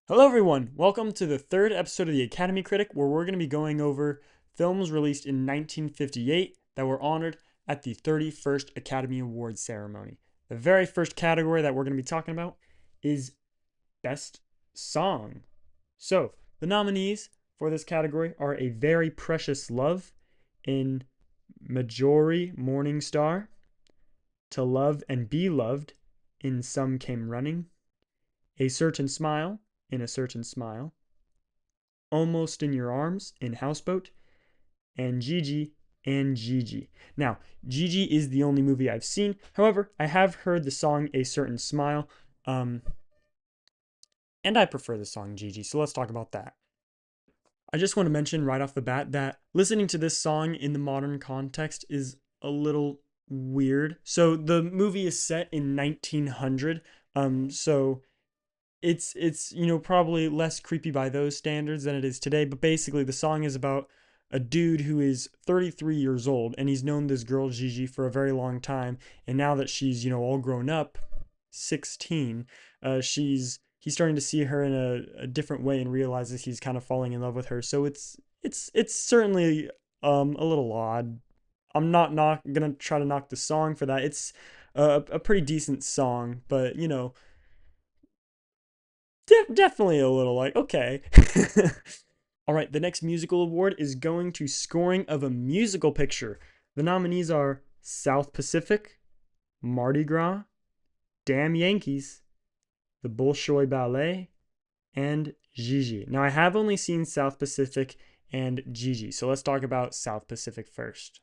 Hello, everyone. Welcome to the third episode of the Academy Critic, where we're going to be going over films released in 1958 that were honored at the 31st Academy Awards ceremony. The very first category that we're going to be talking about is Best Song. So, the nominees for this category are A Very Precious Love in Marjorie Morningstar, To Love and Be Loved in Some Came Running, A Certain Smile in A Certain Smile, Almost in Your Arms in Houseboat, and Gigi and Gigi. Now, Gigi is the only movie I've seen. However, I have heard the song A Certain Smile, and I prefer the song Gigi, so let's talk about that. I just want to mention right off the bat that listening to this song in the modern context is a little weird. So the movie is set in 1900, so it's probably less creepy by those standards than it is today, but basically the song is about a dude who is 33 years old, and he's known this girl Gigi for a very long time, and now that she's all grown up, 16, he's starting to see her in a different way and realizes he's kind of falling in love with her. So it's certainly a little odd. I'm not gonna try to knock the song for that. It's a pretty decent song, but definitely a little like, okay. All right, the next musical award is going to Scoring of a Musical Picture. The nominees are South Pacific, Mardi Gras, Damn Yankees, The Bolshoi Ballet, and Gigi. Now, I have only seen South Pacific and Gigi, so let's talk about South Pacific first.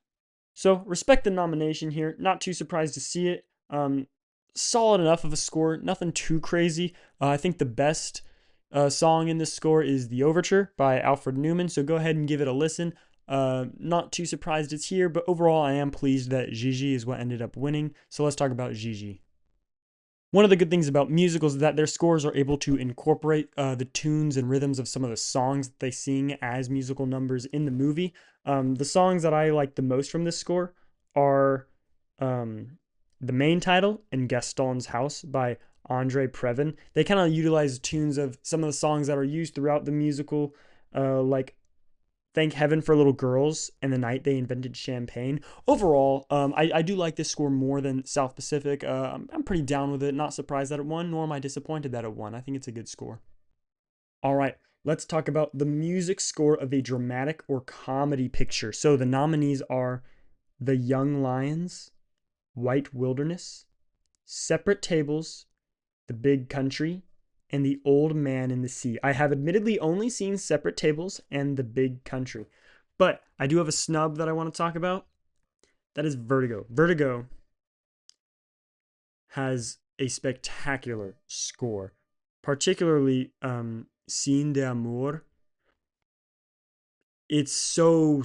So, respect the nomination here. Not too surprised to see it. Solid enough of a score, nothing too crazy. I think the best song in this score is The Overture by Alfred Newman, so go ahead and give it a listen. Not too surprised it's here, but overall I am pleased that Gigi is what ended up winning, so let's talk about Gigi. One of the good things about musicals is that their scores are able to incorporate the tunes and rhythms of some of the songs that they sing as musical numbers in the movie. The songs that I like the most from this score are the main title and Gaston's House by Andre Previn. They kind of utilize tunes of some of the songs that are used throughout the musical, like Thank Heaven for Little Girls and The Night They Invented Champagne. Overall, I do like this score more than South Pacific. I'm pretty down with it. Not surprised that it won, nor am I disappointed that it won. I think it's a good score. All right, let's talk about the music score of a dramatic or comedy picture. So the nominees are The Young Lions, White Wilderness, Separate Tables, The Big Country, and The Old Man in the Sea. I have admittedly only seen Separate Tables and The Big Country, but I do have a snub that I want to talk about. That is Vertigo. Vertigo has a spectacular score, particularly Scene d'Amour. It's so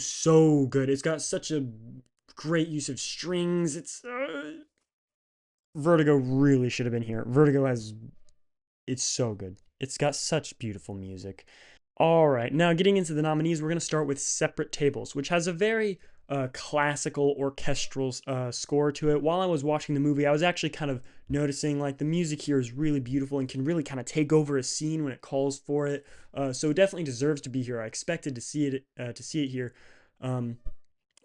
good. It's got such a great use of strings. Vertigo really should have been here. It's so good. It's got such beautiful music. All right, now getting into the nominees, we're going to start with Separate Tables, which has a very classical orchestral score to it. While I was watching the movie, I was actually kind of noticing like the music here is really beautiful and can really kind of take over a scene when it calls for it. So it definitely deserves to be here. I expected to see it here.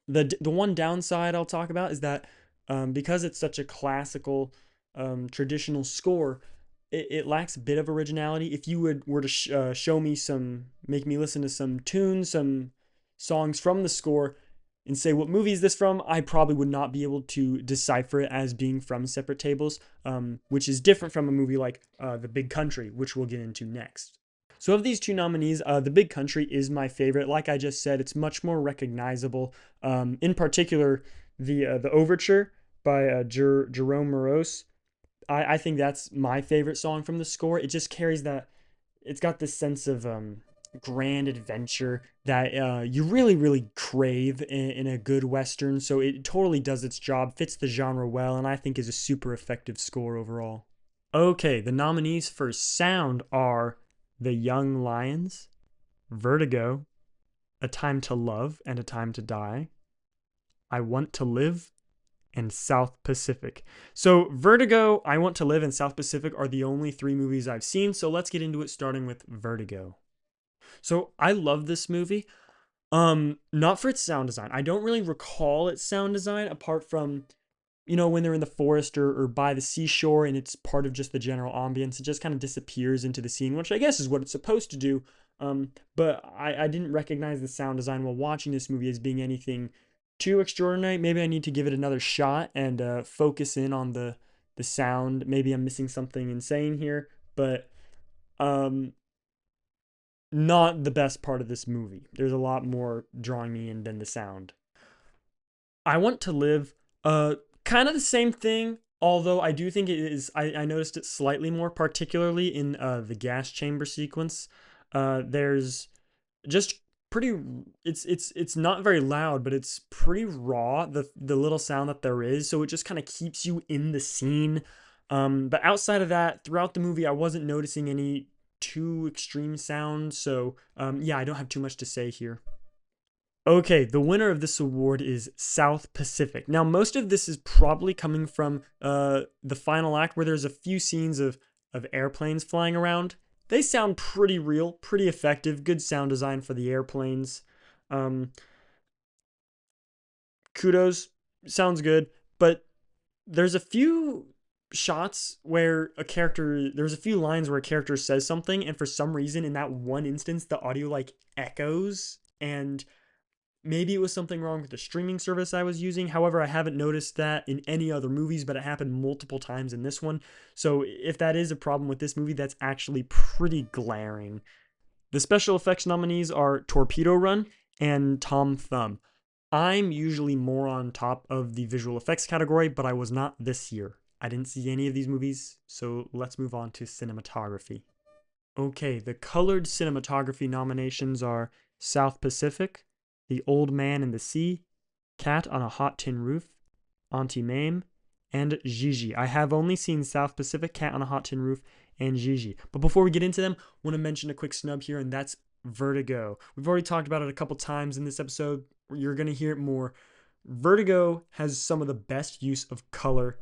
The one downside I'll talk about is that because it's such a classical traditional score, it lacks a bit of originality. If you were to show me make me listen to some tunes, some songs from the score, and say what movie is this from, I probably would not be able to decipher it as being from Separate Tables, which is different from a movie like The Big Country, which we'll get into next. So of these two nominees, The Big Country is my favorite. Like I just said, it's much more recognizable. In particular, the Overture by Jerome Moross. I think that's my favorite song from the score. It just carries that. It's got this sense of grand adventure that you really crave in a good western. So it totally does its job, fits the genre well, and I think is a super effective score overall. Okay, the nominees for sound are The Young Lions, Vertigo, A Time to Love and A Time to Die, I Want to Live, and South Pacific. So Vertigo, I Want to Live, and South Pacific are the only three movies I've seen. So let's get into it, starting with Vertigo. So I love this movie. Not for its sound design. I don't really recall its sound design apart from, when they're in the forest or by the seashore and it's part of just the general ambience. It just kind of disappears into the scene, which I guess is what it's supposed to do. But I didn't recognize the sound design while watching this movie as being anything too extraordinary. Maybe I need to give it another shot and focus in on the sound. Maybe I'm missing something insane here, but not the best part of this movie. There's a lot more drawing me in than the sound. I Want to Live, kind of the same thing, although I do think it is, I noticed it slightly more, particularly in the gas chamber sequence. There's just pretty, it's not very loud, but it's pretty raw, the little sound that there is, so it just kind of keeps you in the scene. But outside of that, throughout the movie, I wasn't noticing any too extreme sounds, so yeah, I don't have too much to say here. Okay, the winner of this award is South Pacific. Now, most of this is probably coming from the final act, where there's a few scenes of airplanes flying around. They sound pretty real, pretty effective, good sound design for the airplanes. Um, Kudos, sounds good, but there's a few shots where there's a few lines where a character says something, and for some reason, in that one instance, the audio like echoes, and maybe it was something wrong with the streaming service I was using. However, I haven't noticed that in any other movies, but it happened multiple times in this one. So if that is a problem with this movie, that's actually pretty glaring. The special effects nominees are Torpedo Run and Tom Thumb. I'm usually more on top of the visual effects category, but I was not this year. I didn't see any of these movies, so let's move on to cinematography. Okay, the colored cinematography nominations are South Pacific, The Old Man in the Sea, Cat on a Hot Tin Roof, Auntie Mame, and Gigi. I have only seen South Pacific, Cat on a Hot Tin Roof, and Gigi. But before we get into them, I want to mention a quick snub here, and that's Vertigo. We've already talked about it a couple times in this episode. You're going to hear it more. Vertigo has some of the best use of color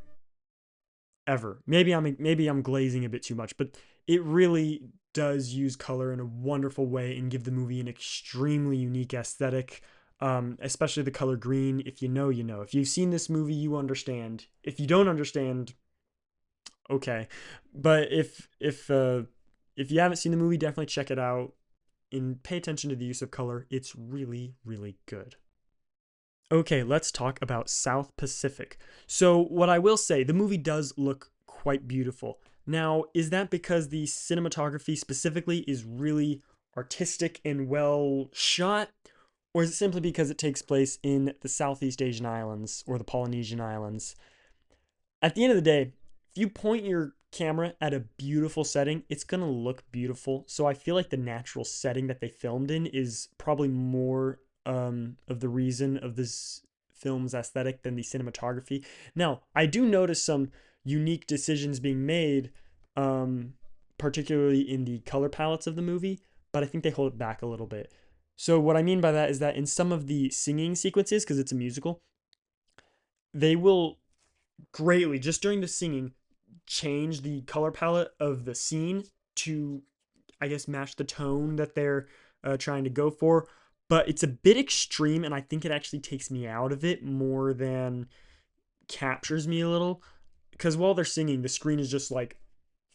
ever. Maybe I'm glazing a bit too much, but it really does use color in a wonderful way and give the movie an extremely unique aesthetic. Especially the color green. If you know, you know. If you've seen this movie, you understand. If you don't understand, okay. But if you haven't seen the movie, definitely check it out and pay attention to the use of color. It's really, really good. Okay, let's talk about South Pacific. So, what I will say, the movie does look quite beautiful. Now, is that because the cinematography specifically is really artistic and well shot? Or is it simply because it takes place in the Southeast Asian islands or the Polynesian islands? At the end of the day, if you point your camera at a beautiful setting, it's going to look beautiful. So I feel like the natural setting that they filmed in is probably more of the reason of this film's aesthetic than the cinematography. Now, I do notice some unique decisions being made, particularly in the color palettes of the movie, but I think they hold it back a little bit. So what I mean by that is that in some of the singing sequences, because it's a musical, they will greatly, just during the singing, change the color palette of the scene to, I guess, match the tone that they're trying to go for. But it's a bit extreme, and I think it actually takes me out of it more than captures me a little. Because while they're singing, the screen is just like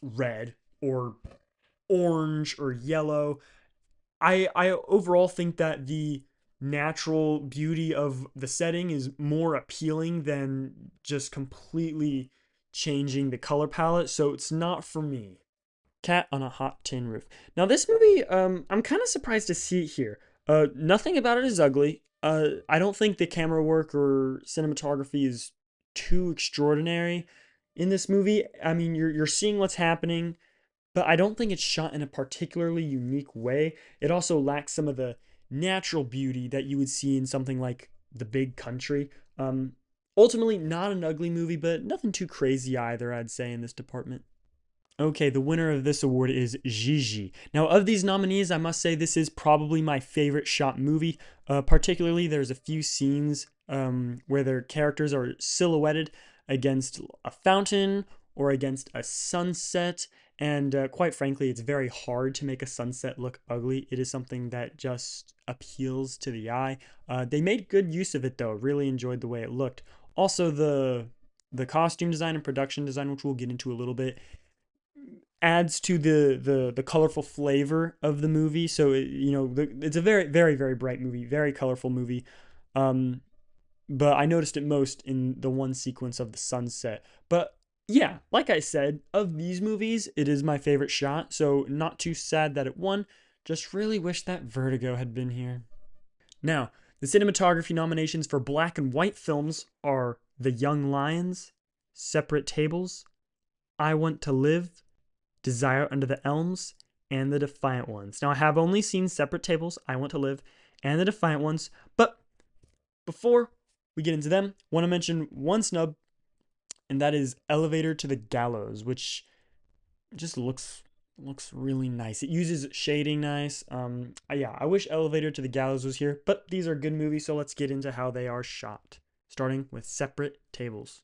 red or orange or yellow. I overall think that the natural beauty of the setting is more appealing than just completely changing the color palette, so it's not for me. Cat on a Hot Tin Roof. Now this movie, I'm kind of surprised to see it here. Nothing about it is ugly. I don't think the camera work or cinematography is too extraordinary in this movie. I mean, you're seeing what's happening, but I don't think it's shot in a particularly unique way. It also lacks some of the natural beauty that you would see in something like The Big Country. Ultimately, not an ugly movie, but nothing too crazy either, I'd say, in this department. Okay, the winner of this award is Gigi. Now, of these nominees, I must say this is probably my favorite shot movie. Particularly, there's a few scenes where their characters are silhouetted against a fountain or against a sunset. And quite frankly, it's very hard to make a sunset look ugly. It is something that just appeals to the eye. They made good use of it though. Really enjoyed the way it looked. Also, the costume design and production design, which we'll get into a little bit, adds to the colorful flavor of the movie. So it's a very very very bright movie, very colorful movie. Um, but I noticed it most in the one sequence of the sunset. But yeah, like I said, of these movies, it is my favorite shot. So not too sad that it won. Just really wish that Vertigo had been here. Now, the cinematography nominations for black and white films are The Young Lions, Separate Tables, I Want to Live, Desire Under the Elms, and The Defiant Ones. Now, I have only seen Separate Tables, I Want to Live, and The Defiant Ones, but before we get into them, I want to mention one snub, and that is Elevator to the Gallows, which just looks really nice. It uses shading nice. Yeah, I wish Elevator to the Gallows was here, but these are good movies, so let's get into how they are shot. Starting with Separate Tables.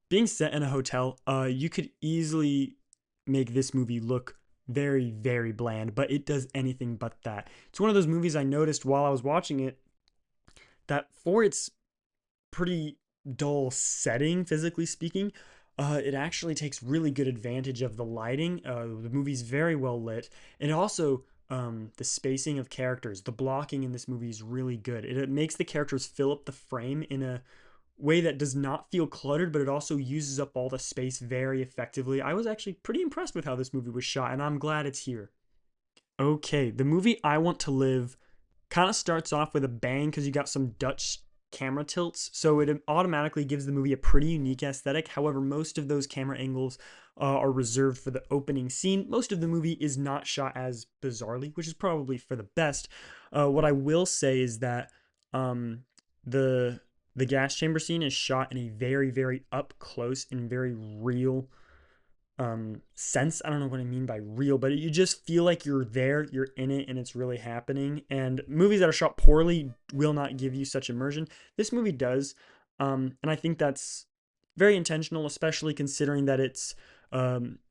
Being set in a hotel, you could easily make this movie look very, very bland, but it does anything but that. It's one of those movies I noticed while I was watching it that for its pretty dull setting, physically speaking, it actually takes really good advantage of the lighting. The movie's very well lit, and also the spacing of characters. The blocking in this movie is really good. It makes the characters fill up the frame in a way that does not feel cluttered, but it also uses up all the space very effectively. I was actually pretty impressed with how this movie was shot, and I'm glad it's here. Okay, the movie I Want to Live kind of starts off with a bang because you got some Dutch camera tilts, so it automatically gives the movie a pretty unique aesthetic. However, most of those camera angles are reserved for the opening scene. Most of the movie is not shot as bizarrely, which is probably for the best. What I will say is that the gas chamber scene is shot in a very very up close and very real sense. I don't know what I mean by real, but you just feel like you're there, you're in it, and it's really happening. And movies that are shot poorly will not give you such immersion. This movie does, and I think that's very intentional, especially considering that it's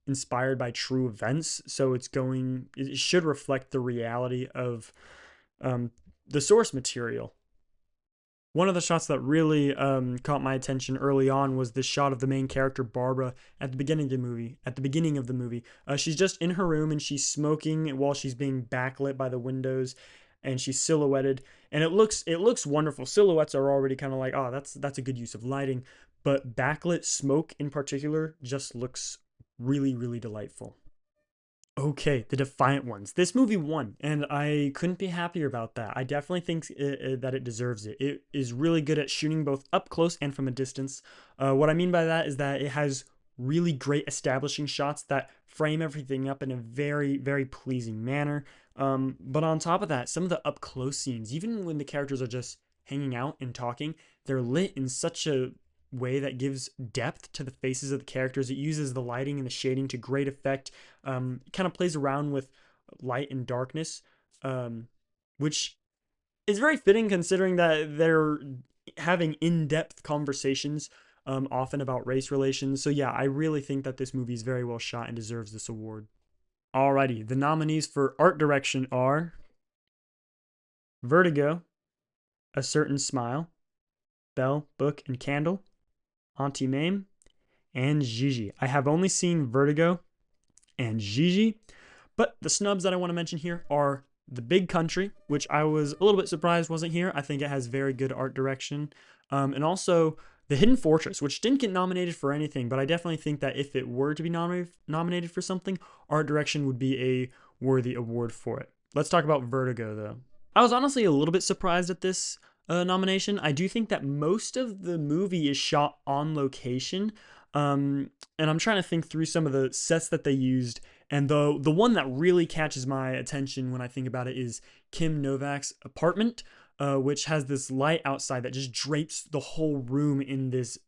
inspired by true events. So it should reflect the reality of the source material. One of the shots that really caught my attention early on was this shot of the main character Barbara at the beginning of the movie. She's just in her room and she's smoking while she's being backlit by the windows, and she's silhouetted, and it looks wonderful. Silhouettes are already kind of like, oh, that's a good use of lighting, but backlit smoke in particular just looks really really delightful. Okay, The Defiant Ones. This movie won, and I couldn't be happier about that. I definitely think that it deserves it. It is really good at shooting both up close and from a distance. What I mean by that is that it has really great establishing shots that frame everything up in a very, very pleasing manner. But on top of that, some of the up close scenes, even when the characters are just hanging out and talking, they're lit in such a way that gives depth to the faces of the characters. It uses the lighting and the shading to great effect. It kind of plays around with light and darkness, which is very fitting considering that they're having in-depth conversations often about race relations. So yeah, I really think that this movie is very well shot and deserves this award. Alrighty, the nominees for art direction are Vertigo, A Certain Smile, Belle, Book, and Candle, Auntie Mame, and Gigi. I have only seen Vertigo and Gigi, but the snubs that I want to mention here are The Big Country, which I was a little bit surprised wasn't here. I think it has very good art direction. And also The Hidden Fortress, which didn't get nominated for anything, but I definitely think that if it were to be nominated for something, art direction would be a worthy award for it. Let's talk about Vertigo, though. I was honestly a little bit surprised at this nomination. I do think that most of the movie is shot on location, and I'm trying to think through some of the sets that they used. And the one that really catches my attention when I think about it is Kim Novak's apartment, which has this light outside that just drapes the whole room in this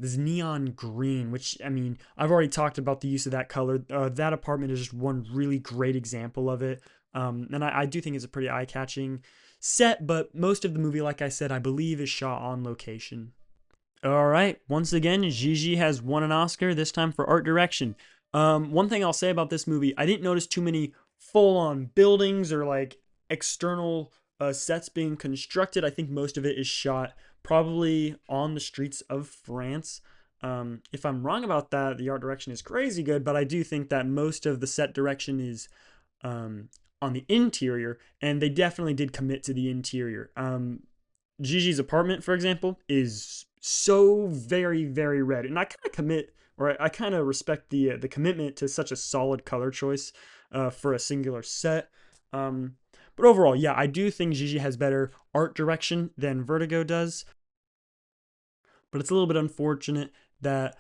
neon green, which, I mean, I've already talked about the use of that color. That apartment is just one really great example of it. And I do think it's a pretty eye-catching set, but most of the movie, like I said, I believe is shot on location. All right, once again, Gigi has won an Oscar, this time for art direction. One thing I'll say about this movie, I didn't notice too many full-on buildings or like external sets being constructed. I think most of it is shot probably on the streets of France. If I'm wrong about that, the art direction is crazy good, but I do think that most of the set direction is on the interior, and they definitely did commit to the interior. Gigi's apartment, for example, is so very, very red, and I kind of commit, or I kind of respect the commitment to such a solid color choice for a singular set. But overall, yeah, I do think Gigi has better art direction than Vertigo does. But it's a little bit unfortunate that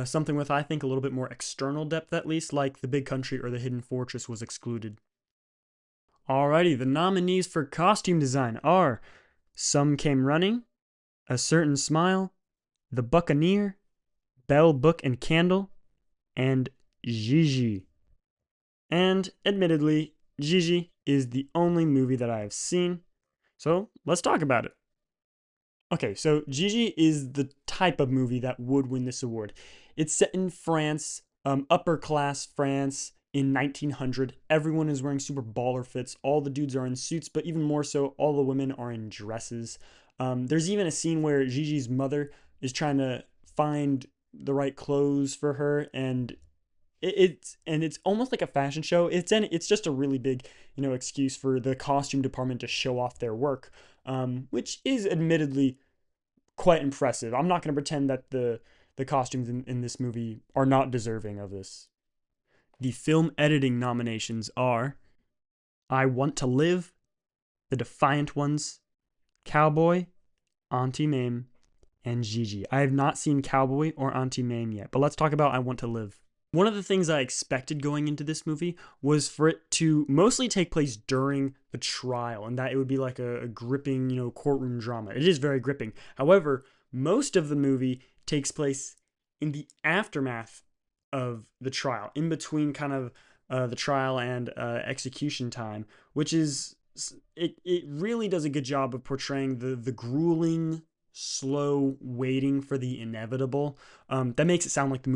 something with, I think, a little bit more external depth, at least, like The Big Country or The Hidden Fortress, was excluded. Alrighty, the nominees for costume design are Some Came Running, A Certain Smile, The Buccaneer, Bell, Book, and Candle, and Gigi. And admittedly, Gigi is the only movie that I have seen, so let's talk about it. Okay, so Gigi is the type of movie that would win this award. It's set in France, upper class France in 1900. Everyone is wearing super baller fits. All the dudes are in suits, but even more so, all the women are in dresses. There's even a scene where Gigi's mother is trying to find the right clothes for her, and it's almost like a fashion show. It's just a really big excuse for the costume department to show off their work, which is admittedly quite impressive. I'm not going to pretend that the costumes in this movie are not deserving of this. The film editing nominations are I Want to Live, The Defiant Ones, Cowboy, Auntie Mame, and Gigi. I have not seen Cowboy or Auntie Mame yet, but let's talk about I Want to Live. One of the things I expected going into this movie was for it to mostly take place during the trial, and that it would be like a gripping, courtroom drama. It is very gripping. However, most of the movie takes place in the aftermath of the trial, in between kind of the trial and execution time, which is it really does a good job of portraying the grueling, slow waiting for the inevitable. That makes it sound like the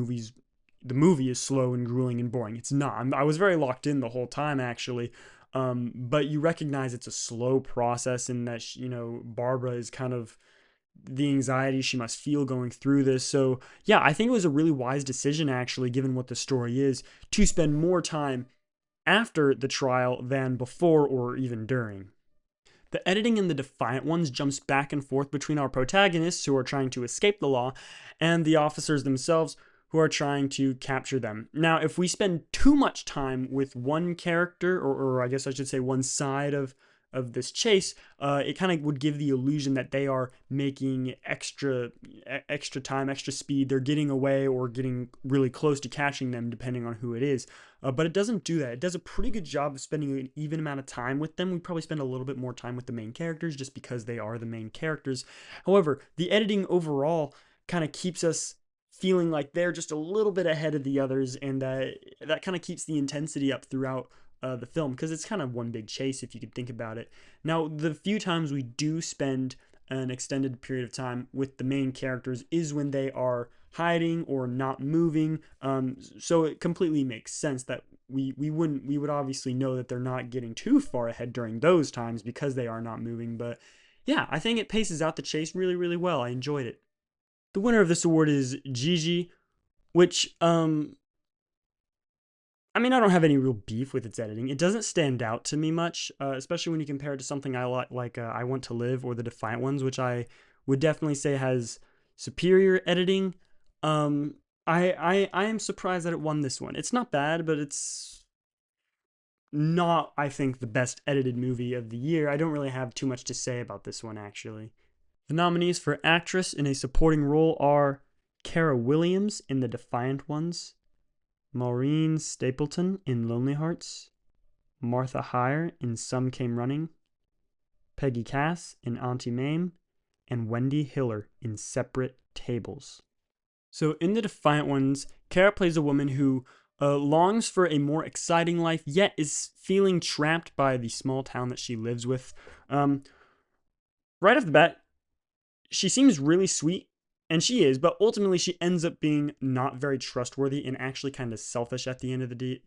movie is slow and grueling and boring. It's not. I was very locked in the whole time, actually. But you recognize it's a slow process, and that Barbara is kind of the anxiety she must feel going through this. So yeah, I think it was a really wise decision, actually, given what the story is, to spend more time after the trial than before or even during. The editing in The Defiant Ones jumps back and forth between our protagonists, who are trying to escape the law, and the officers themselves, who are trying to capture them. Now, if we spend too much time with one character, or I guess I should say one side of this chase, it kind of would give the illusion that they are making extra time, extra speed. They're getting away or getting really close to catching them, depending on who it is. But it doesn't do that. It does a pretty good job of spending an even amount of time with them. We probably spend a little bit more time with the main characters just because they are the main characters. However, the editing overall kind of keeps us feeling like they're just a little bit ahead of the others, and that kind of keeps the intensity up throughout the film, because it's kind of one big chase if you could think about it. Now, the few times we do spend an extended period of time with the main characters is when they are hiding or not moving. So it completely makes sense that we would obviously know that they're not getting too far ahead during those times because they are not moving. But yeah, I think it paces out the chase really, really well. I enjoyed it. The winner of this award is Gigi, which I mean, I don't have any real beef with its editing. It doesn't stand out to me much, especially when you compare it to something I like I Want to Live or The Defiant Ones, which I would definitely say has superior editing. I am surprised that it won this one. It's not bad, but it's not, I think, the best edited movie of the year. I don't really have too much to say about this one, actually. The nominees for actress in a supporting role are Cara Williams in The Defiant Ones, Maureen Stapleton in Lonely Hearts, Martha Hyer in Some Came Running, Peggy Cass in Auntie Mame, and Wendy Hiller in Separate Tables. So in The Defiant Ones, Cara plays a woman who longs for a more exciting life, yet is feeling trapped by the small town that she lives with. Right off the bat, she seems really sweet, and she is, but ultimately she ends up being not very trustworthy and actually kind of selfish at the end of the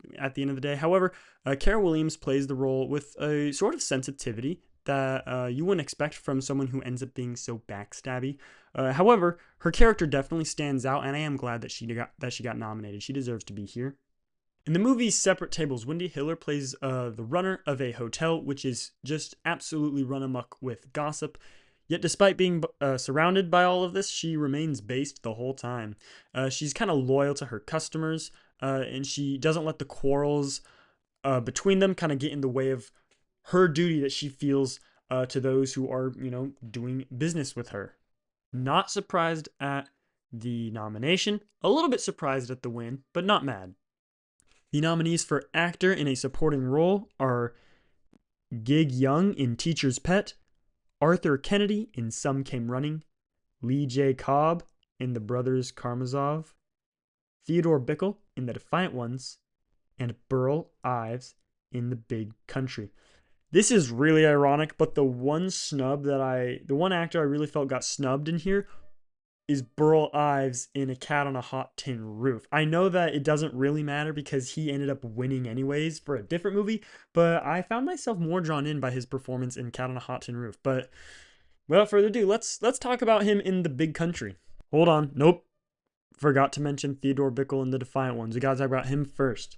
day. However, Cara Williams plays the role with a sort of sensitivity that you wouldn't expect from someone who ends up being so backstabby. However, her character definitely stands out, and I am glad that she got nominated. She deserves to be here. In the movie Separate Tables, Wendy Hiller plays the runner of a hotel, which is just absolutely run amok with gossip. Yet, despite being surrounded by all of this, she remains based the whole time. She's kind of loyal to her customers, and she doesn't let the quarrels between them kind of get in the way of her duty that she feels to those who are, doing business with her. Not surprised at the nomination, a little bit surprised at the win, but not mad. The nominees for actor in a supporting role are Gig Young in Teacher's Pet, Arthur Kennedy in Some Came Running, Lee J. Cobb in The Brothers Karamazov, Theodore Bikel in The Defiant Ones, and Burl Ives in The Big Country. This is really ironic, but the one actor I really felt got snubbed in here is Burl Ives in A Cat on a Hot Tin Roof. I know that it doesn't really matter because he ended up winning anyways for a different movie, but I found myself more drawn in by his performance in Cat on a Hot Tin Roof. But without further ado, let's talk about him in The Big Country. Hold on, nope. Forgot to mention Theodore Bikel in The Defiant Ones. We gotta talk about him first.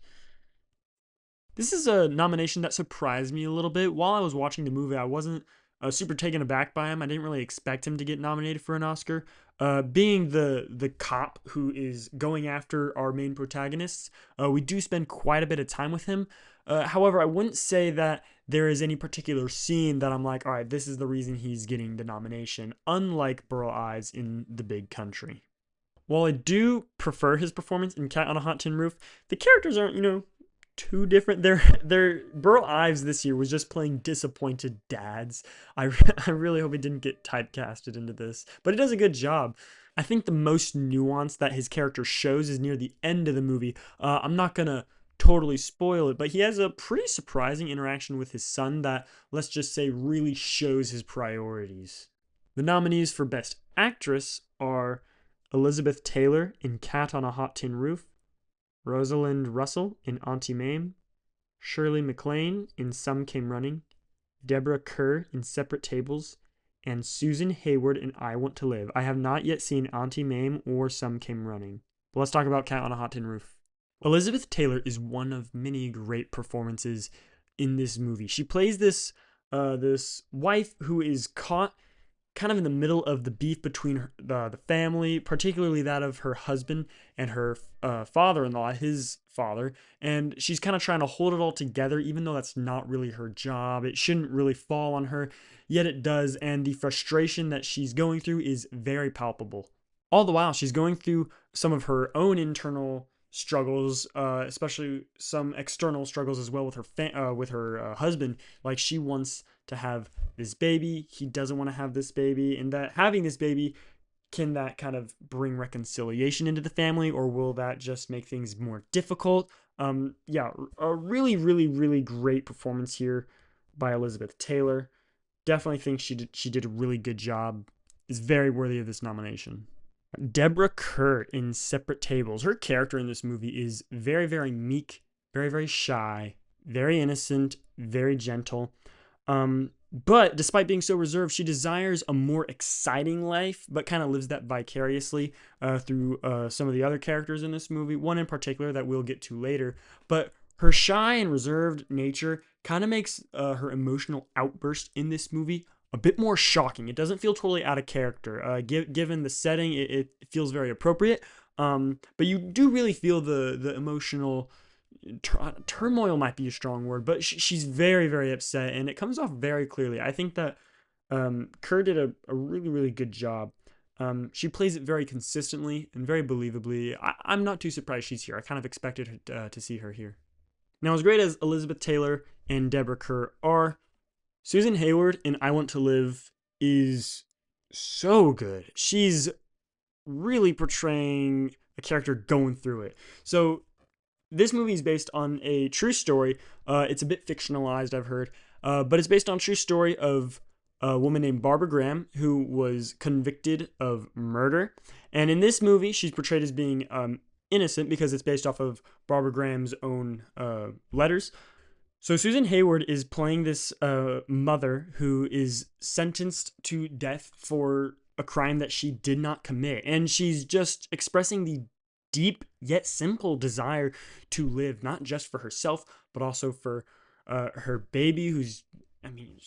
This is a nomination that surprised me a little bit. While I was watching the movie, I wasn't super taken aback by him. I didn't really expect him to get nominated for an Oscar. Being the cop who is going after our main protagonists, we do spend quite a bit of time with him. However, I wouldn't say that there is any particular scene that I'm like, all right, this is the reason he's getting the nomination, unlike Burl Ives in The Big Country. While I do prefer his performance in Cat on a Hot Tin Roof, the characters aren't, too different. They're Burl Ives this year was just playing disappointed dads. I really hope he didn't get typecasted into this, but he does a good job. I think the most nuance that his character shows is near the end of the movie. I'm not gonna totally spoil it, but he has a pretty surprising interaction with his son that, let's just say, really shows his priorities. The nominees for Best Actress are Elizabeth Taylor in Cat on a Hot Tin Roof, Rosalind Russell in Auntie Mame, Shirley MacLaine in Some Came Running, Deborah Kerr in Separate Tables, and Susan Hayward in I Want to Live. I have not yet seen Auntie Mame or Some Came Running. But let's talk about Cat on a Hot Tin Roof. Elizabeth Taylor is one of many great performances in this movie. She plays this wife who is caught kind of in the middle of the beef between the family, particularly that of her husband and her father-in-law, his father. And she's kind of trying to hold it all together, even though that's not really her job. It shouldn't really fall on her, yet it does. And the frustration that she's going through is very palpable. All the while, she's going through some of her own internal struggles, especially some external struggles as well with her husband. Like, she wants to have this baby, he doesn't want to have this baby, and that having this baby, can that kind of bring reconciliation into the family, or will that just make things more difficult? Yeah, a really, really, really great performance here by Elizabeth Taylor. Definitely think she did a really good job. Is very worthy of this nomination. Deborah Kerr in Separate Tables. Her character in this movie is very, very meek, very, very shy, very innocent, very gentle. But despite being so reserved, she desires a more exciting life, but kind of lives that vicariously through some of the other characters in this movie, one in particular that we'll get to later. But her shy and reserved nature kind of makes her emotional outburst in this movie a bit more shocking. It doesn't feel totally out of character. Given the setting, it feels very appropriate. But you do really feel the emotional turmoil might be a strong word, but she's very, very upset, and it comes off very clearly. I think that Kerr did a really, really good job. She plays it very consistently and very believably. I'm not too surprised she's here. I kind of expected her to see her here. Now, as great as Elizabeth Taylor and Deborah Kerr are, Susan Hayward in I Want to Live is so good. She's really portraying a character going through it. So this movie is based on a true story. It's a bit fictionalized, I've heard, but it's based on a true story of a woman named Barbara Graham who was convicted of murder. And in this movie, she's portrayed as being innocent because it's based off of Barbara Graham's own letters. So Susan Hayward is playing this mother who is sentenced to death for a crime that she did not commit. And she's just expressing the deep yet simple desire to live, not just for herself, but also for her baby, who's, I mean,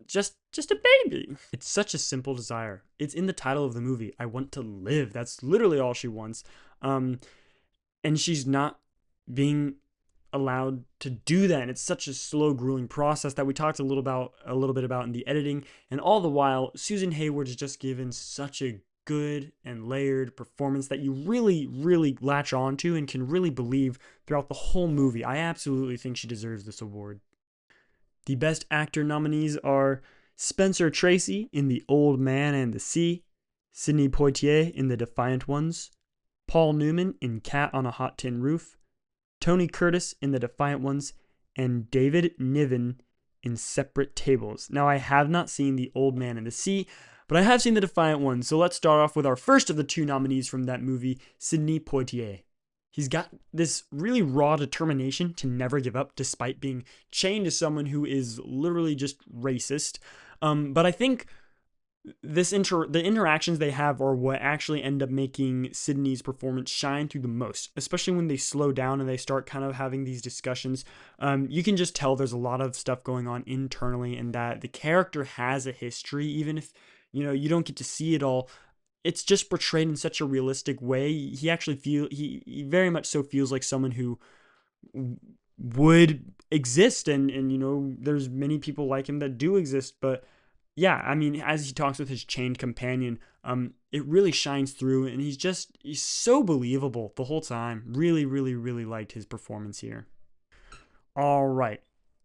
just a baby. It's such a simple desire. It's in the title of the movie. I want to live. That's literally all she wants. And she's not being allowed to do that, and it's such a slow, grueling process that we talked a little bit about in the editing. And all the while, Susan Hayward is just given such a good and layered performance that you really, really latch on to and can really believe throughout the whole movie. I absolutely think she deserves this award. The Best Actor nominees are Spencer Tracy in The Old Man and the Sea, Sidney Poitier in The Defiant Ones, Paul Newman in Cat on a Hot Tin Roof, Tony Curtis in The Defiant Ones, and David Niven in Separate Tables. Now, I have not seen The Old Man and the Sea, but I have seen The Defiant Ones, so let's start off with our first of the two nominees from that movie, Sidney Poitier. He's got this really raw determination to never give up despite being chained to someone who is literally just racist. But I think the interactions they have are what actually end up making Sidney's performance shine through the most, especially when they slow down and they start kind of having these discussions. You can just tell there's a lot of stuff going on internally, and that the character has a history, even if you don't get to see it all. It's just portrayed in such a realistic way. He actually he very much so feels like someone who would exist, and there's many people like him that do exist. But yeah, I mean, as he talks with his chained companion, it really shines through, and he's so believable the whole time. Really, really, really liked his performance here. All right,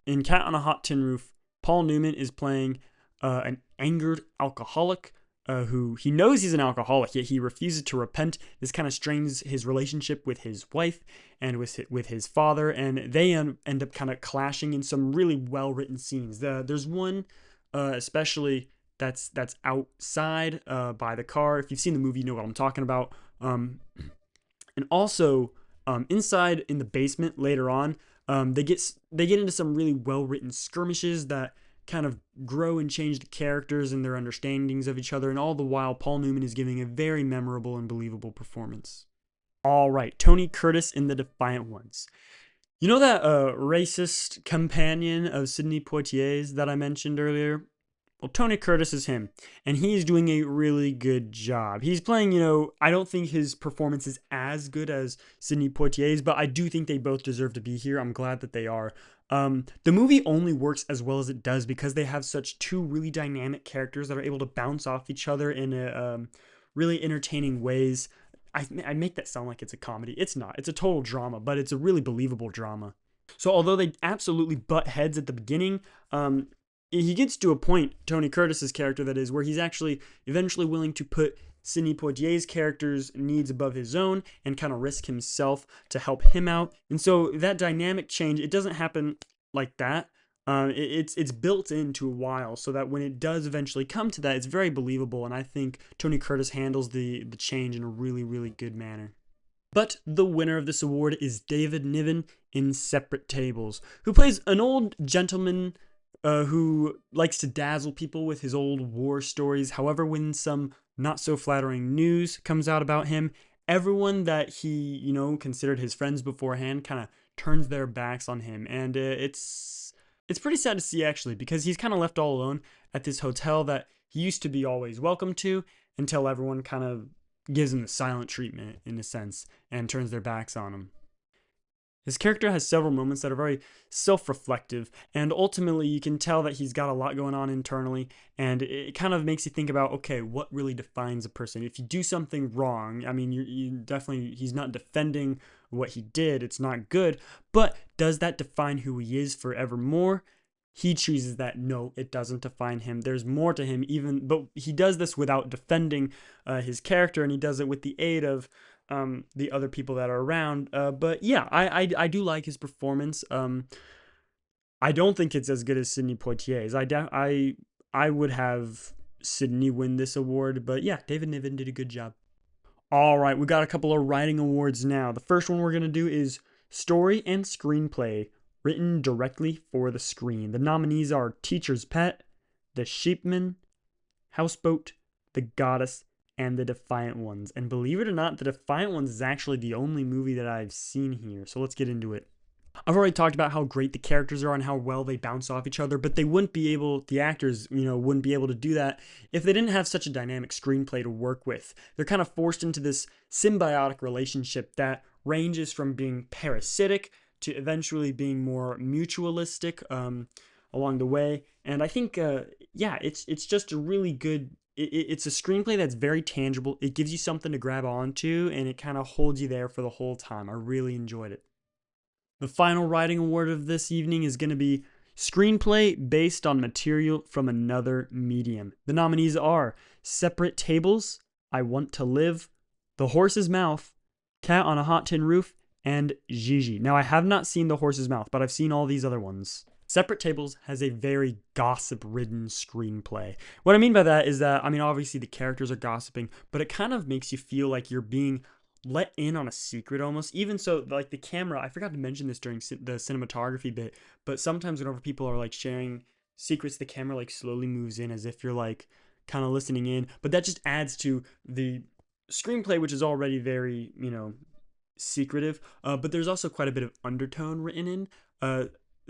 in Cat on a Hot Tin Roof, Paul Newman is playing an angered alcoholic who he knows he's an alcoholic, yet he refuses to repent. This kind of strains his relationship with his wife and with his father, and they end up kind of clashing in some really well-written scenes. There's one especially that's outside by the car. If you've seen the movie, you know what I'm talking about. And also inside in the basement later on, they get into some really well-written skirmishes that kind of grow and change the characters and their understandings of each other, and all the while Paul Newman is giving a very memorable and believable performance. All right, Tony Curtis in The Defiant Ones. You know that racist companion of Sidney Poitier's that I mentioned earlier? Well, Tony Curtis is him, and he's doing a really good job. He's playing, I don't think his performance is as good as Sidney Poitier's, but I do think they both deserve to be here. I'm glad that they are. The movie only works as well as it does because they have such two really dynamic characters that are able to bounce off each other in a really entertaining ways. I make that sound like it's a comedy. It's not. It's a total drama, but it's a really believable drama. So although they absolutely butt heads at the beginning, he gets to a point, Tony Curtis's character that is, where he's actually eventually willing to put Sidney Poitier's character's needs above his own and kind of risk himself to help him out. And so that dynamic change, it doesn't happen like that. It's built into a while so that when it does eventually come to that, it's very believable. And I think Tony Curtis handles the change in a really, really good manner. But the winner of this award is David Niven in Separate Tables, who plays an old gentleman who likes to dazzle people with his old war stories. However, when some not so flattering news comes out about him, everyone that he, considered his friends beforehand kind of turns their backs on him. And it's pretty sad to see, actually, because he's kind of left all alone at this hotel that he used to be always welcome to, until everyone kind of gives him the silent treatment, in a sense, and turns their backs on him. His character has several moments that are very self-reflective, and ultimately you can tell that he's got a lot going on internally, and it kind of makes you think about, okay, what really defines a person? If you do something wrong, I mean, he's not defending what he did, it's not good, but does that define who he is forevermore? He chooses that no, it doesn't define him. There's more to him, but he does this without defending his character, and he does it with the aid of the other people that are around. But yeah, I do like his performance. I don't think it's as good as Sidney Poitier's. I would have Sydney win this award, but yeah, David Niven did a good job. All right, we got a couple of writing awards now. The first one we're going to do is Story and Screenplay written directly for the screen. The nominees are Teacher's Pet, The Sheepman, Houseboat, The Goddess, and The Defiant Ones. And believe it or not, The Defiant Ones is actually the only movie that I've seen here. So let's get into it. I've already talked about how great the characters are and how well they bounce off each other, but they wouldn't be able, the actors, wouldn't be able to do that if they didn't have such a dynamic screenplay to work with. They're kind of forced into this symbiotic relationship that ranges from being parasitic to eventually being more mutualistic along the way. And I think, it's just a really good. It's a screenplay that's very tangible. It gives you something to grab onto, and it kind of holds you there for the whole time. I really enjoyed it. The final writing award of this evening is going to be Screenplay based on material from another medium. The nominees are Separate Tables, I Want to Live, The Horse's Mouth, Cat on a Hot Tin Roof, and Gigi. Now, I have not seen The Horse's Mouth, but I've seen all these other ones. Separate Tables has a very gossip-ridden screenplay. What I mean by that is that, obviously the characters are gossiping, but it kind of makes you feel like you're being let in on a secret almost. Even so, like the camera, I forgot to mention this during the cinematography bit, but sometimes whenever people are like sharing secrets, the camera like slowly moves in as if you're like kind of listening in. But that just adds to the screenplay, which is already very, secretive. But there's also quite a bit of undertone written in.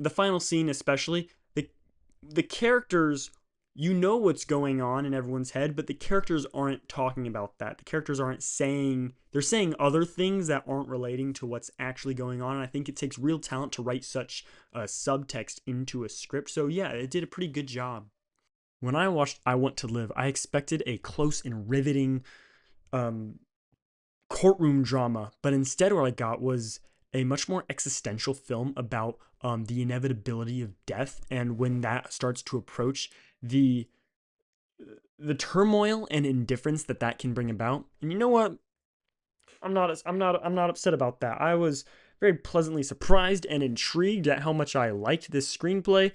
The final scene, especially, the characters, what's going on in everyone's head, but the characters aren't talking about that. The characters aren't saying, they're saying other things that aren't relating to what's actually going on. And I think it takes real talent to write such subtext into a script. So yeah, it did a pretty good job. When I watched I Want to Live, I expected a close and riveting courtroom drama, but instead what I got was a much more existential film about the inevitability of death, and when that starts to approach, the turmoil and indifference that can bring about. And you know what? I'm not upset about that. I was very pleasantly surprised and intrigued at how much I liked this screenplay.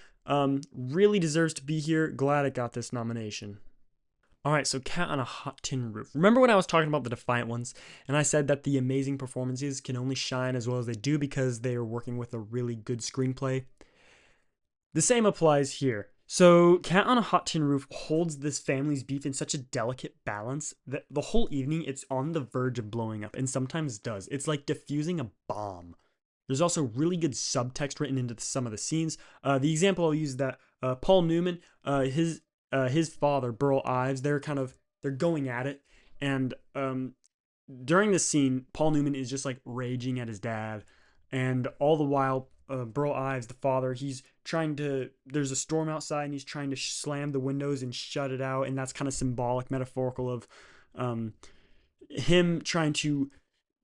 Really deserves to be here. Glad it got this nomination. All right, so Cat on a Hot Tin Roof. Remember when I was talking about The Defiant Ones, and I said that the amazing performances can only shine as well as they do because they are working with a really good screenplay? The same applies here. So, Cat on a Hot Tin Roof holds this family's beef in such a delicate balance that the whole evening it's on the verge of blowing up, and sometimes does. It's like diffusing a bomb. There's also really good subtext written into some of the scenes. The example I'll use is that Paul Newman, his father, Burl Ives, they're going at it, and during this scene, Paul Newman is just like raging at his dad, and all the while, Burl Ives, the father, there's a storm outside and he's trying to slam the windows and shut it out. And that's kind of symbolic, metaphorical of him trying to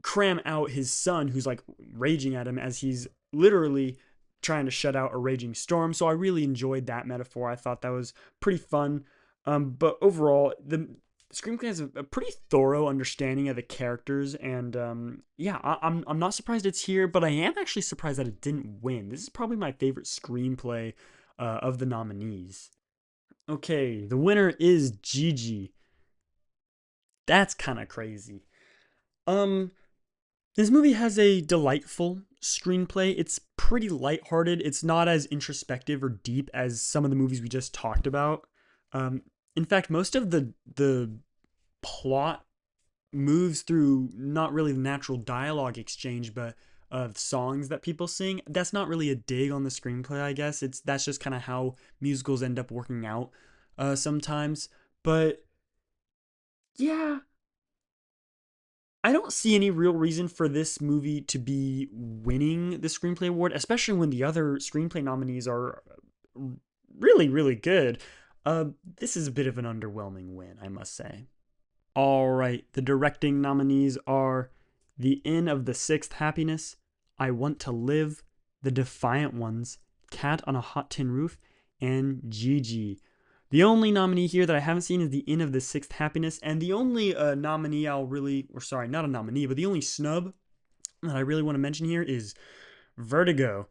cram out his son who's like raging at him as he's literally trying to shut out a raging storm. So I really enjoyed that metaphor. I thought that was pretty fun. But overall, the Screamqueen has a pretty thorough understanding of the characters, and I'm not surprised it's here, but I am actually surprised that it didn't win. This is probably my favorite screenplay of the nominees. Okay, the winner is Gigi. That's kind of crazy. This movie has a delightful screenplay. It's pretty lighthearted. It's not as introspective or deep as some of the movies we just talked about. In fact, most of the plot moves through not really the natural dialogue exchange, but of songs that people sing. That's not really a dig on the screenplay, I guess. That's just kind of how musicals end up working out sometimes. But yeah, I don't see any real reason for this movie to be winning the screenplay award, especially when the other screenplay nominees are really, really good. This is a bit of an underwhelming win, I must say. All right, the directing nominees are The Inn of the Sixth Happiness, I Want to Live, The Defiant Ones, Cat on a Hot Tin Roof, and Gigi. The only nominee here that I haven't seen is The Inn of the Sixth Happiness, and the only nominee not a nominee, but the only snub that I really want to mention here is Vertigo.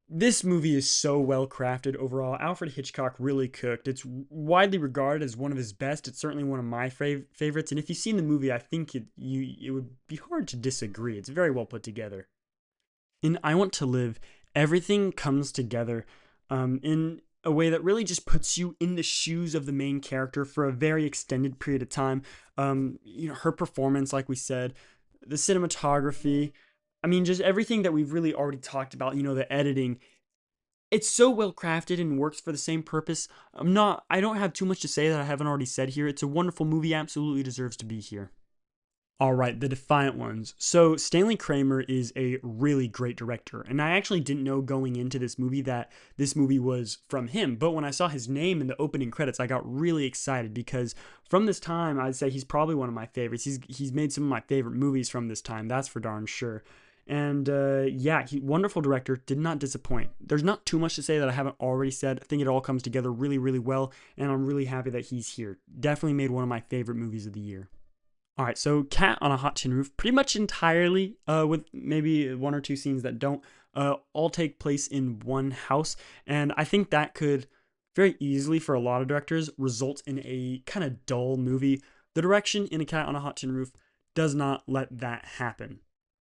This movie is so well crafted overall. Alfred Hitchcock really cooked. It's widely regarded as one of his best. It's certainly one of my favorites. And if you've seen the movie, I think it would be hard to disagree. It's very well put together. In I Want to Live, everything comes together in a way that really just puts you in the shoes of the main character for a very extended period of time. Her performance, like we said, the cinematography. I mean, just everything that we've really already talked about. The editing. It's so well crafted and works for the same purpose. I don't have too much to say that I haven't already said here. It's a wonderful movie, absolutely deserves to be here. All right, The Defiant Ones. So, Stanley Kramer is a really great director, and I actually didn't know going into this movie that this movie was from him. But when I saw his name in the opening credits, I got really excited because from this time, I'd say he's probably one of my favorites. He's made some of my favorite movies from this time, that's for darn sure. And yeah, wonderful director, did not disappoint. There's not too much to say that I haven't already said. I think it all comes together really, really well, and I'm really happy that he's here. Definitely made one of my favorite movies of the year. All right, so Cat on a Hot Tin Roof, pretty much entirely, with maybe one or two scenes that don't, all take place in one house, and I think that could very easily, for a lot of directors, result in a kind of dull movie. The direction in A Cat on a Hot Tin Roof does not let that happen.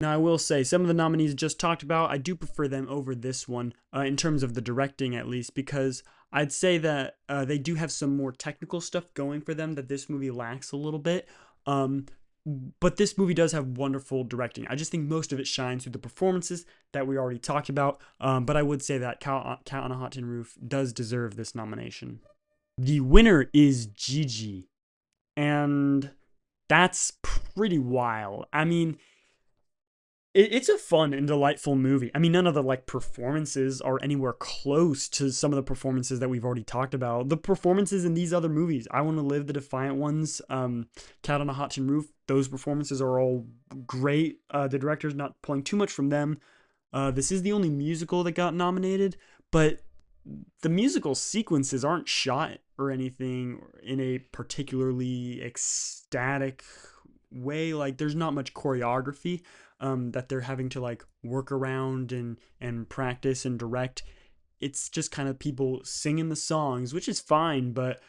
Now, I will say, some of the nominees just talked about, I do prefer them over this one, in terms of the directing at least, because I'd say that they do have some more technical stuff going for them that this movie lacks a little bit. Um, but this movie does have wonderful directing. I just think most of it shines through the performances that we already talked about. But I would say that Cat on a Hot Tin Roof does deserve this nomination. The winner is Gigi, and that's pretty wild. I mean, it's a fun and delightful movie. I mean, none of the performances are anywhere close to some of the performances that we've already talked about. The performances in these other movies, I Want to Live, The Defiant Ones, Cat on a Hot Tin Roof, those performances are all great. The director's not pulling too much from them. This is the only musical that got nominated, but the musical sequences aren't shot or anything in a particularly ecstatic way. Like, there's not much choreography that they're having to work around and practice and direct. It's just kind of people singing the songs, which is fine, but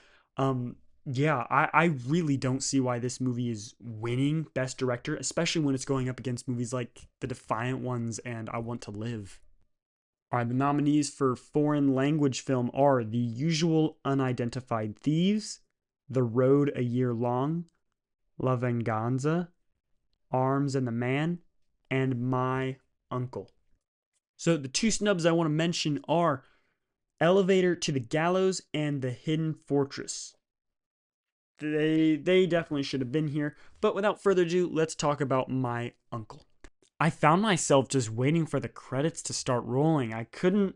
yeah, I really don't see why this movie is winning Best Director, especially when it's going up against movies like The Defiant Ones and I Want to Live. All right, the nominees for foreign language film are The Usual Unidentified Thieves, The Road a Year Long, La Venganza, Arms and the Man, and My Uncle. So the two snubs I want to mention are Elevator to the Gallows and The Hidden Fortress. They definitely should have been here, but without further ado, let's talk about My Uncle. I found myself just waiting for the credits to start rolling. I couldn't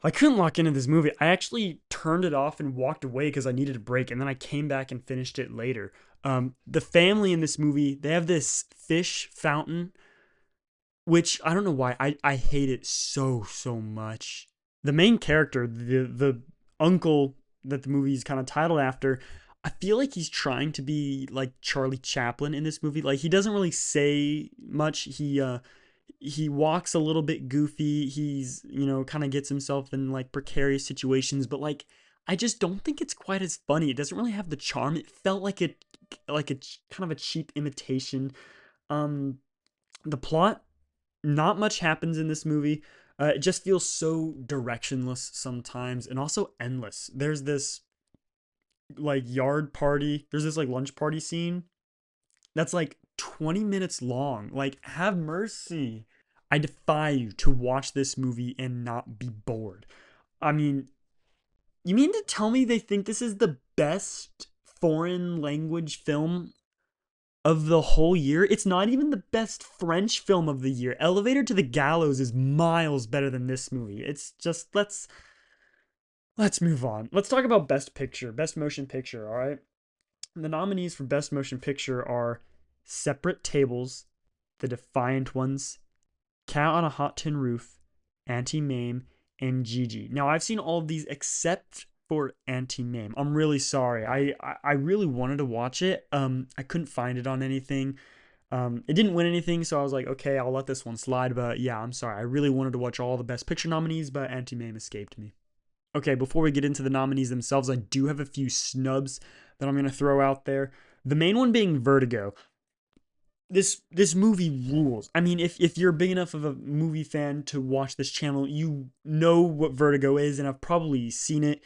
lock into this movie. I actually turned it off and walked away because I needed a break, and then I came back and finished it later. The family in this movie, they have this fish fountain, which I don't know why. I hate it so much. The main character, the uncle that the movie is kind of titled after, I feel like he's trying to be like Charlie Chaplin in this movie. Like, he doesn't really say much. He walks a little bit goofy. He's, kind of gets himself in precarious situations, but I just don't think it's quite as funny. It doesn't really have the charm. It felt like a kind of a cheap imitation. The plot, not much happens in this movie. It just feels so directionless sometimes and also endless. There's this yard party. There's this lunch party scene that's 20 minutes long. Have mercy. I defy you to watch this movie and not be bored. I mean, you mean to tell me they think this is the best foreign language film of the whole year? It's not even the best French film of the year. Elevator to the Gallows is miles better than this movie. It's just let's move on. Let's talk about Best Picture, Best Motion Picture, all right? The nominees for Best Motion Picture are Separate Tables, The Defiant Ones, Cat on a Hot Tin Roof, Anti-Mame, and Gigi. Now, I've seen all of these except for Anti-Mame. I'm really sorry. I really wanted to watch it. I couldn't find it on anything. It didn't win anything, so I was like, okay, I'll let this one slide. But yeah, I'm sorry. I really wanted to watch all the Best Picture nominees, but Anti-Mame escaped me. Okay, before we get into the nominees themselves, I do have a few snubs that I'm going to throw out there. The main one being Vertigo. This movie rules. I mean, if you're big enough of a movie fan to watch this channel, you know what Vertigo is, and I've probably seen it.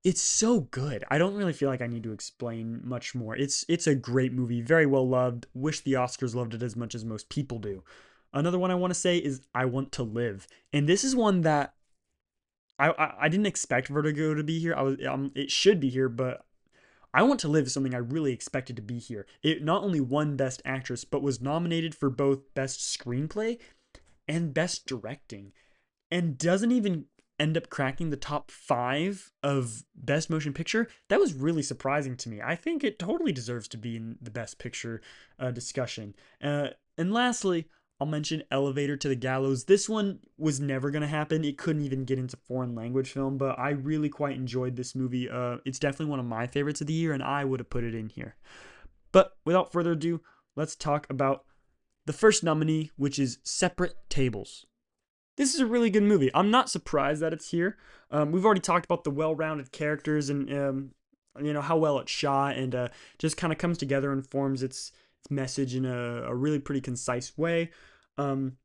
It's so good. I don't really feel like I need to explain much more. It's a great movie, very well loved. Wish the Oscars loved it as much as most people do. Another one I want to say is I Want to Live, and this is one that I didn't expect Vertigo to be here. It should be here, but I Want to Live is something I really expected to be here. It not only won Best Actress, but was nominated for both Best Screenplay and Best Directing, and doesn't even end up cracking the top 5 of Best Motion Picture. That was really surprising to me. I think it totally deserves to be in the Best Picture discussion. And lastly, I'll mention Elevator to the Gallows. This one was never going to happen. It couldn't even get into foreign language film, but I really quite enjoyed this movie. It's definitely one of my favorites of the year, and I would have put it in here. But without further ado, let's talk about the first nominee, which is Separate Tables. This is a really good movie. I'm not surprised that it's here. We've already talked about the well-rounded characters and how well it's shot, and just kind of comes together and forms its message in a really pretty concise way. Um,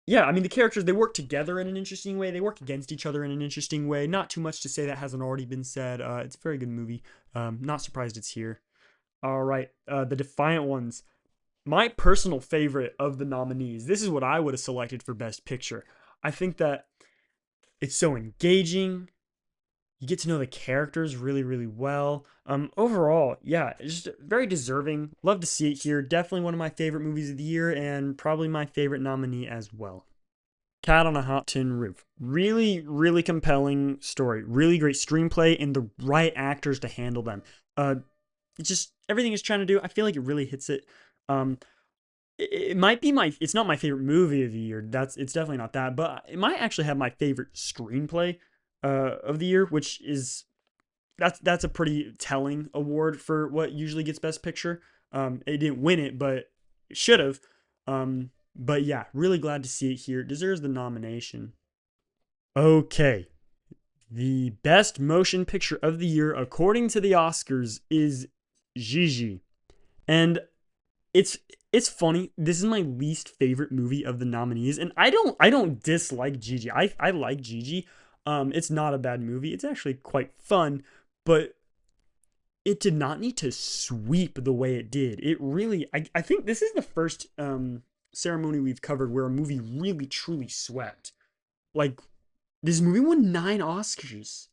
yeah, I mean, the characters, they work together in an interesting way. They work against each other in an interesting way. Not too much to say that hasn't already been said. It's a very good movie. Not surprised it's here. All right, The Defiant Ones. My personal favorite of the nominees. This is what I would have selected for Best Picture. I think that it's so engaging. You get to know the characters really, really well. Overall, yeah, just very deserving. Love to see it here. Definitely one of my favorite movies of the year, and probably my favorite nominee as well. Cat on a Hot Tin Roof. Really, really compelling story. Really great screenplay and the right actors to handle them. It's just everything it's trying to do. I feel like it really hits it. Um, it might be it's not my favorite movie of the year. It's definitely not that, but it might actually have my favorite screenplay of the year, which is that's a pretty telling award for what usually gets Best Picture. It didn't win it, but it should have. But yeah, really glad to see it here. It deserves the nomination. Okay, the best motion picture of the year, according to the Oscars, is Gigi, and it's it's funny. This is my least favorite movie of the nominees, and I don't dislike Gigi. I like Gigi. It's not a bad movie. It's actually quite fun, but it did not need to sweep the way it did. It really, I think this is the first ceremony we've covered where a movie really truly swept. Like, this movie won 9 Oscars.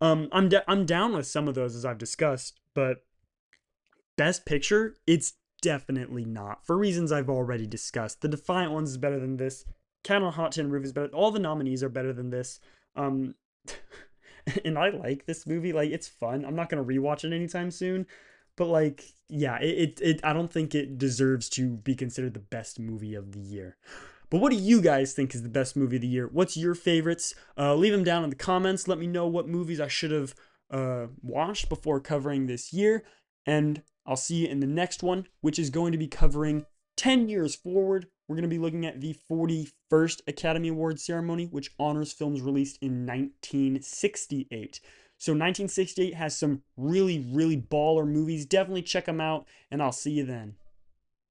I'm down with some of those as I've discussed, but Best Picture, it's definitely not for reasons I've already discussed. The Defiant Ones is better than this. Cat on a Hot Tin Roof is better. All the nominees are better than this. Um, and I like this movie. Like, it's fun. I'm not gonna rewatch it anytime soon, but like, yeah, I don't think it deserves to be considered the best movie of the year. But what do you guys think is the best movie of the year? What's your favorites? Leave them down in the comments. Let me know what movies I should have watched before covering this year. And I'll see you in the next one, which is going to be covering 10 years forward. We're going to be looking at the 41st Academy Awards ceremony, which honors films released in 1968. So 1968 has some really, really baller movies. Definitely check them out, and I'll see you then.